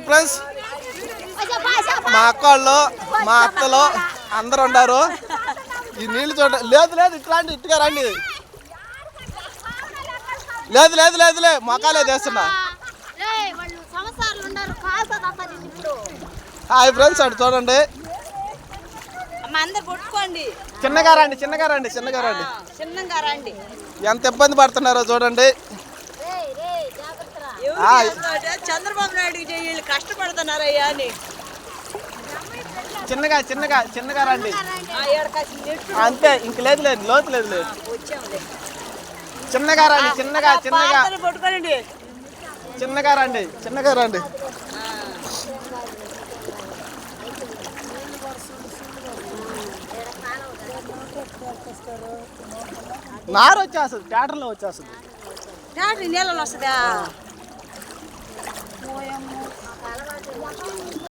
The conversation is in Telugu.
ఫ్రెండ్స్ మా అక్క వాళ్ళు మా అత్తలు అందరు ఉన్నారు. ఈ నీళ్ళు చూడ లేదు లేదు ఇట్లాంటి ఇట్టుగా రండి. లేదు లేదు లేదులే మొక్కలే చేస్తున్నా. హాయ్ ఫ్రెండ్స్ అటు చూడండి. చిన్నగా రండి చిన్నగా రండి చిన్నగా రండి. ఎంత ఇబ్బంది పడుతున్నారో చూడండి. చంద్రబాబు నాయుడు కష్టపడుతున్నారయ్యా అని చిన్నగా చిన్నగా చిన్నగా రండి. అంతే ఇంక లేదు లేదు లోతు లేదు లేదు. చిన్నగా రండి చిన్నగా చిన్నగా చిన్నగా రండి చిన్నగా రండి. నారు వచ్చేస్తుంది థియేటర్లో వచ్చేస్తుంది. నీళ్ళలో వస్తుందా?